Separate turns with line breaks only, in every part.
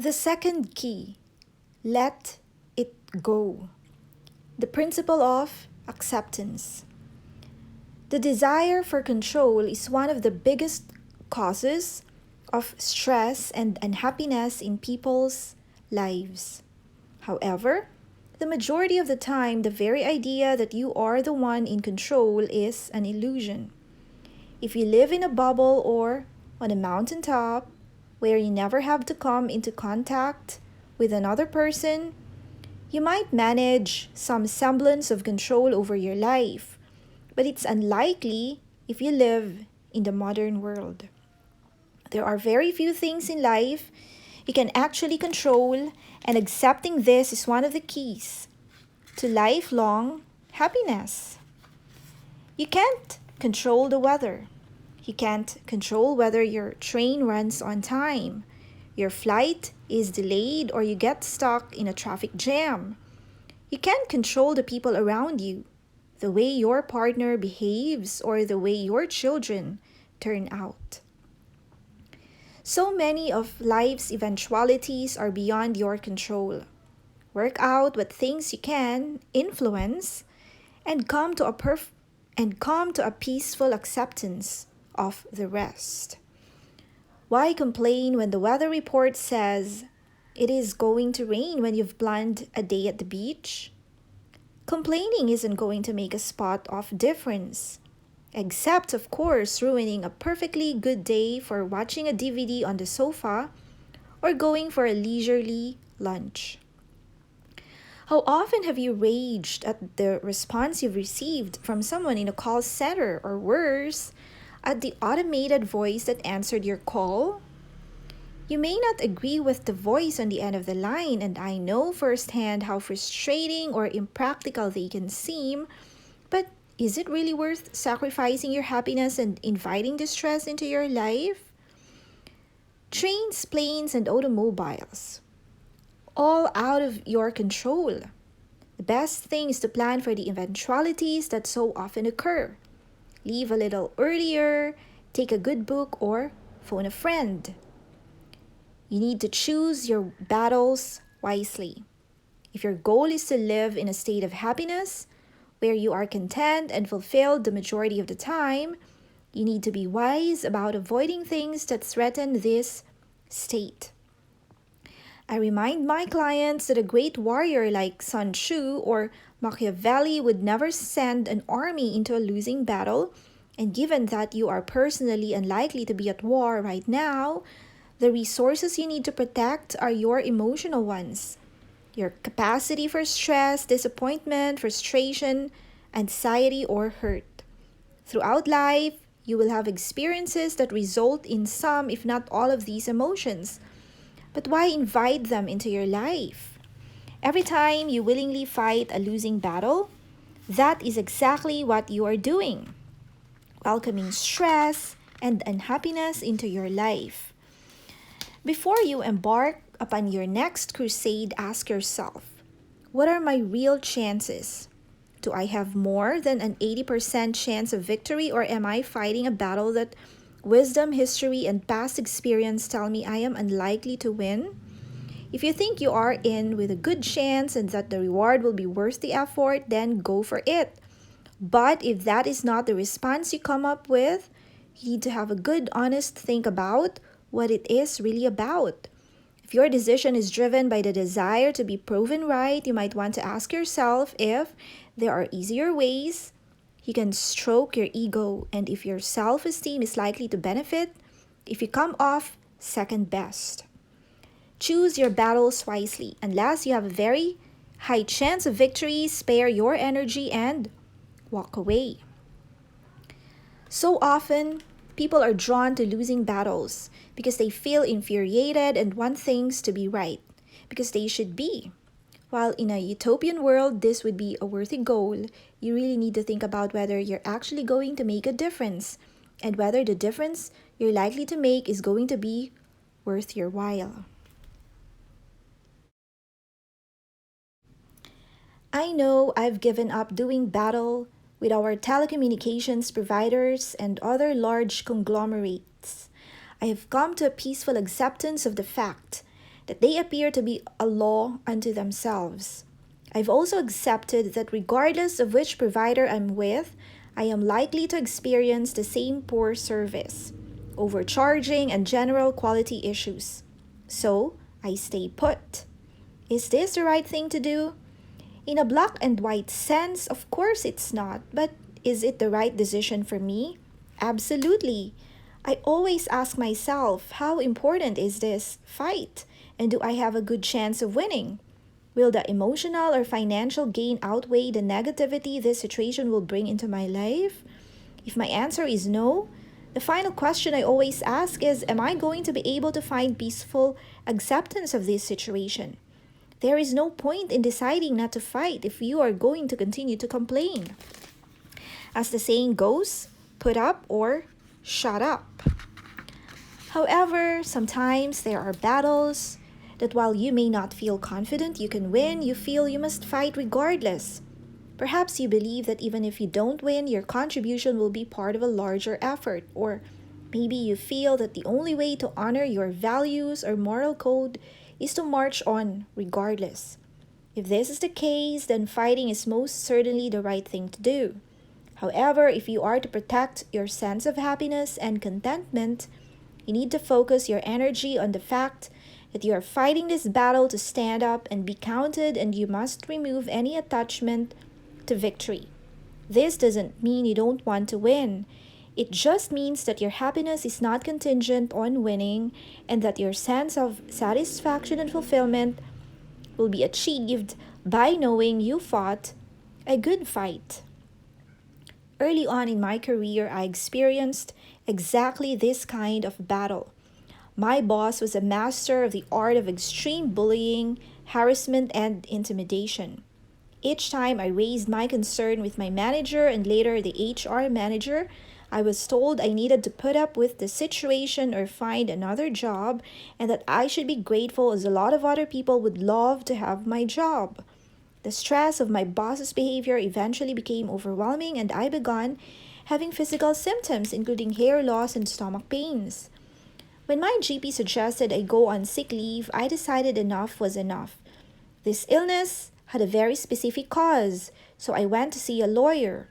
The second key, let it go. The principle of acceptance. The desire for control is one of the biggest causes of stress and unhappiness in people's lives. However, the majority of the time, the very idea that you are the one in control is an illusion. If you live in a bubble or on a mountaintop where you never have to come into contact with another person, you might manage some semblance of control over your life, but it's unlikely if you live in the modern world. There are very few things in life you can actually control, and accepting this is one of the keys to lifelong happiness. You can't control the weather. You can't control whether your train runs on time, your flight is delayed, or you get stuck in a traffic jam. You can't control the people around you, the way your partner behaves, or the way your children turn out. So many of life's eventualities are beyond your control. Work out what things you can influence and come to a peaceful acceptance of the rest. Why complain when the weather report says it is going to rain when you've planned a day at the beach? Complaining isn't going to make a spot of difference, except, of course, ruining a perfectly good day for watching a DVD on the sofa or going for a leisurely lunch. How often have you raged at the response you've received from someone in a call center, or worse, at the automated voice that answered your call? You may not agree with the voice on the end of the line, and I know firsthand how frustrating or impractical they can seem, but is it really worth sacrificing your happiness and inviting distress into your life? Trains, planes, and automobiles, all out of your control. The best thing is to plan for the eventualities that so often occur. Leave a little earlier, take a good book, or phone a friend. You need to choose your battles wisely. If your goal is to live in a state of happiness, where you are content and fulfilled the majority of the time, you need to be wise about avoiding things that threaten this state. I remind my clients that a great warrior like Sun Tzu or Machiavelli would never send an army into a losing battle, and given that you are personally unlikely to be at war right now, the resources you need to protect are your emotional ones. Your capacity for stress, disappointment, frustration, anxiety, or hurt. Throughout life, you will have experiences that result in some, if not all, of these emotions. But why invite them into your life? Every time you willingly fight a losing battle, that is exactly what you are doing. Welcoming stress and unhappiness into your life. Before you embark upon your next crusade, ask yourself, what are my real chances? Do I have more than an 80% chance of victory, or am I fighting a battle that wisdom, history, and past experience tell me I am unlikely to win? If you think you are in with a good chance and that the reward will be worth the effort, then go for it. But if that is not the response you come up with, you need to have a good, honest think about what it is really about. If your decision is driven by the desire to be proven right, you might want to ask yourself if there are easier ways you can stroke your ego, and if your self-esteem is likely to benefit if you come off second best. Choose your battles wisely. Unless you have a very high chance of victory, spare your energy and walk away. So often, people are drawn to losing battles because they feel infuriated and want things to be right, because they should be. While in a utopian world, this would be a worthy goal, you really need to think about whether you're actually going to make a difference and whether the difference you're likely to make is going to be worth your while. I know I've given up doing battle with our telecommunications providers and other large conglomerates. I have come to a peaceful acceptance of the fact that they appear to be a law unto themselves. I've also accepted that regardless of which provider I'm with, I am likely to experience the same poor service, overcharging, and general quality issues. So, I stay put. Is this the right thing to do? In a black and white sense, of course it's not, but is it the right decision for me? Absolutely. I always ask myself, how important is this fight? And do I have a good chance of winning? Will the emotional or financial gain outweigh the negativity this situation will bring into my life? If my answer is no, the final question I always ask is, am I going to be able to find peaceful acceptance of this situation? There is no point in deciding not to fight if you are going to continue to complain. As the saying goes, put up or shut up. However, sometimes there are battles that while you may not feel confident you can win, you feel you must fight regardless. Perhaps you believe that even if you don't win, your contribution will be part of a larger effort, or maybe you feel that the only way to honor your values or moral code is to march on regardless. If this is the case, then fighting is most certainly the right thing to do. However, if you are to protect your sense of happiness and contentment, you need to focus your energy on the fact that you are fighting this battle to stand up and be counted, and you must remove any attachment to victory. This doesn't mean you don't want to win. It just means that your happiness is not contingent on winning, and that your sense of satisfaction and fulfillment will be achieved by knowing you fought a good fight. Early on in my career, I experienced exactly this kind of battle. My boss was a master of the art of extreme bullying, harassment, and intimidation. Each time I raised my concern with my manager and later the HR manager, I was told I needed to put up with the situation or find another job, and that I should be grateful as a lot of other people would love to have my job. The stress of my boss's behavior eventually became overwhelming, and I began having physical symptoms, including hair loss and stomach pains. When my GP suggested I go on sick leave, I decided enough was enough. This illness had a very specific cause, so I went to see a lawyer.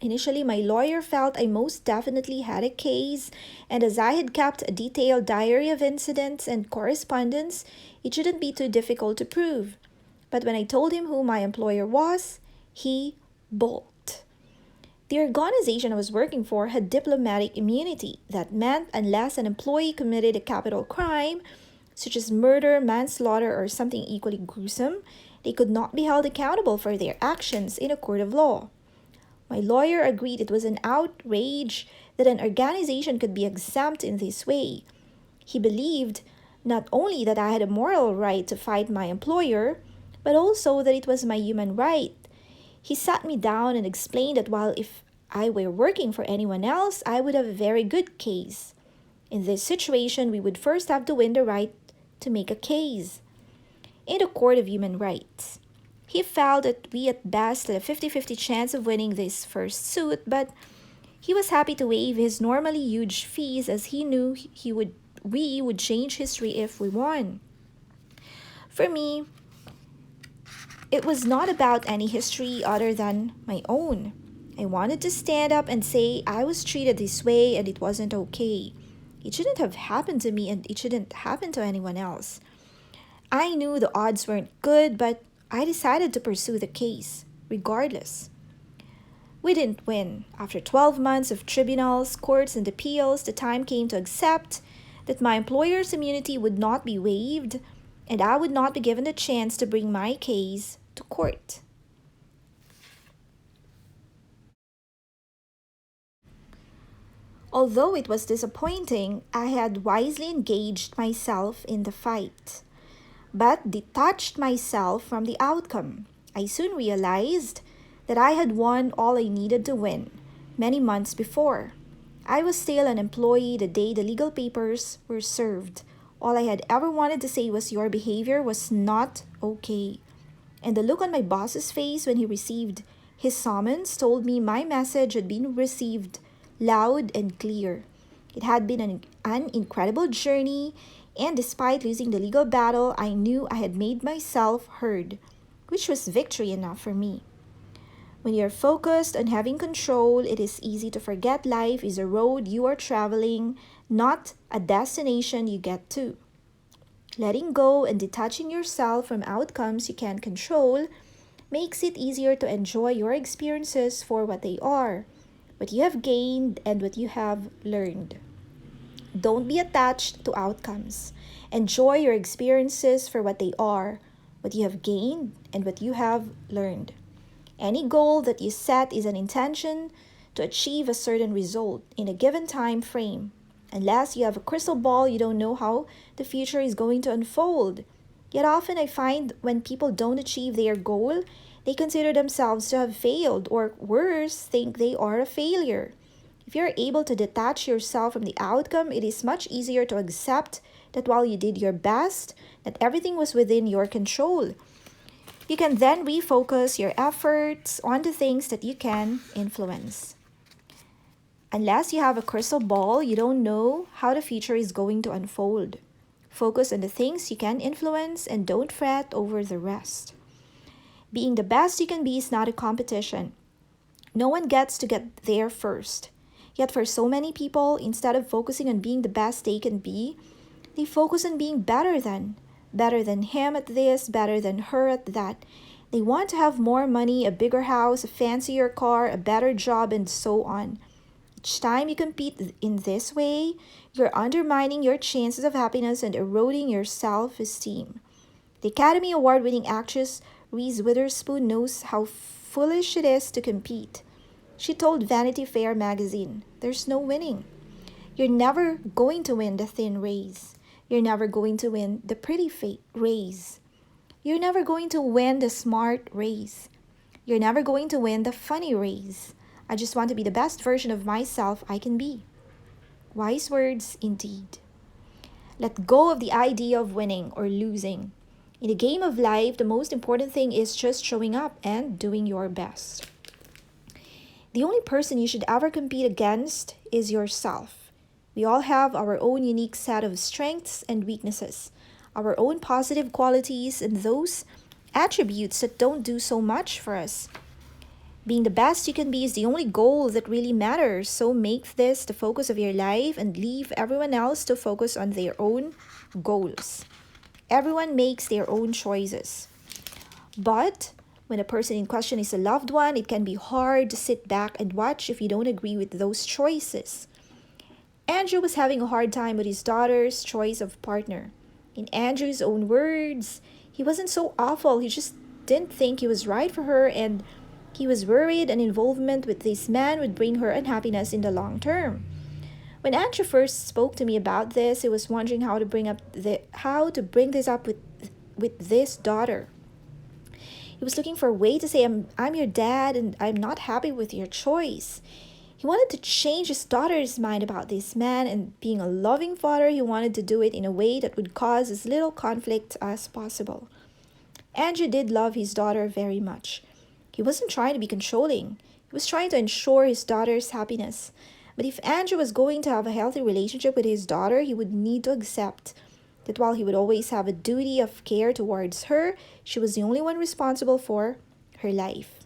Initially, my lawyer felt I most definitely had a case, and as I had kept a detailed diary of incidents and correspondence, it shouldn't be too difficult to prove. But when I told him who my employer was, he balked. The organization I was working for had diplomatic immunity. That meant unless an employee committed a capital crime, such as murder, manslaughter, or something equally gruesome, they could not be held accountable for their actions in a court of law. My lawyer agreed it was an outrage that an organization could be exempt in this way. He believed not only that I had a moral right to fight my employer, but also that it was my human right. He sat me down and explained that while if I were working for anyone else, I would have a very good case. In this situation, we would first have to win the right to make a case in the Court of Human Rights. He felt that we at best had a 50-50 chance of winning this first suit, but he was happy to waive his normally huge fees as he knew we would change history if we won. For me, it was not about any history other than my own. I wanted to stand up and say I was treated this way and it wasn't okay. It shouldn't have happened to me and it shouldn't happen to anyone else. I knew the odds weren't good, but I decided to pursue the case, regardless. We didn't win. After 12 months of tribunals, courts, and appeals, the time came to accept that my employer's immunity would not be waived, and I would not be given the chance to bring my case to court. Although it was disappointing, I had wisely engaged myself in the fight, but detached myself from the outcome. I soon realized that I had won all I needed to win many months before. I was still an employee the day the legal papers were served. All I had ever wanted to say was your behavior was not okay. And the look on my boss's face when he received his summons told me my message had been received loud and clear. It had been an incredible journey, And despite losing the legal battle, I knew I had made myself heard, which was victory enough for me. When you're focused on having control, it is easy to forget life is a road you are traveling, not a destination you get to. Letting go and detaching yourself from outcomes you can't control makes it easier to enjoy your experiences for what they are, what you have gained, and what you have learned. Don't be attached to outcomes. Enjoy your experiences for what they are, what you have gained, and what you have learned. Any goal that you set is an intention to achieve a certain result in a given time frame. Unless you have a crystal ball, you don't know how the future is going to unfold. Yet often I find when people don't achieve their goal, they consider themselves to have failed, or worse, think they are a failure. If you're able to detach yourself from the outcome, it is much easier to accept that while you did your best, that everything was within your control. You can then refocus your efforts on the things that you can influence. Unless you have a crystal ball, you don't know how the future is going to unfold. Focus on the things you can influence and don't fret over the rest. Being the best you can be is not a competition. No one gets to get there first. Yet for so many people, instead of focusing on being the best they can be, they focus on being better than him at this, better than her at that. They want to have more money, a bigger house, a fancier car, a better job, and so on. Each time you compete in this way, you're undermining your chances of happiness and eroding your self-esteem. The Academy Award-winning actress Reese Witherspoon knows how foolish it is to compete. She told Vanity Fair magazine, "There's no winning. You're never going to win the thin race. You're never going to win the pretty race. You're never going to win the smart race. You're never going to win the funny race. I just want to be the best version of myself I can be." Wise words indeed. Let go of the idea of winning or losing. In the game of life, the most important thing is just showing up and doing your best. The only person you should ever compete against is yourself. We all have our own unique set of strengths and weaknesses, our own positive qualities, and those attributes that don't do so much for us. Being the best you can be is the only goal that really matters, so make this the focus of your life and leave everyone else to focus on their own goals. Everyone makes their own choices. But when a person in question is a loved one, it can be hard to sit back and watch if you don't agree with those choices. Andrew was having a hard time with his daughter's choice of partner. In Andrew's own words, he wasn't so awful, he just didn't think he was right for her, and he was worried an involvement with this man would bring her unhappiness in the long term. When Andrew first spoke to me about this, he was wondering how to bring this up with this daughter. He was looking for a way to say, I'm your dad and I'm not happy with your choice. He wanted to change his daughter's mind about this man, and being a loving father, he wanted to do it in a way that would cause as little conflict as possible. Andrew did love his daughter very much. He wasn't trying to be controlling. He was trying to ensure his daughter's happiness. But if Andrew was going to have a healthy relationship with his daughter, he would need to accept that while he would always have a duty of care towards her, she was the only one responsible for her life.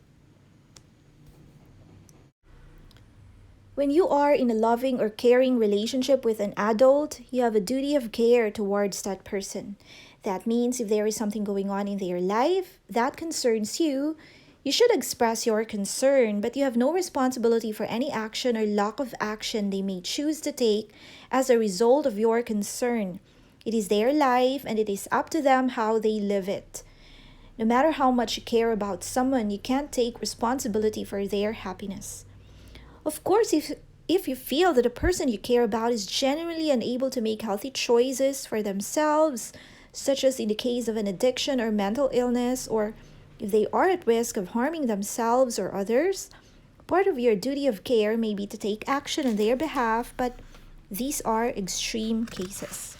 When you are in a loving or caring relationship with an adult, you have a duty of care towards that person. That means if there is something going on in their life that concerns you, you should express your concern, but you have no responsibility for any action or lack of action they may choose to take as a result of your concern. It is their life, and it is up to them how they live it. No matter how much you care about someone, you can't take responsibility for their happiness. Of course, if you feel that a person you care about is genuinely unable to make healthy choices for themselves, such as in the case of an addiction or mental illness, or if they are at risk of harming themselves or others, part of your duty of care may be to take action on their behalf, but these are extreme cases.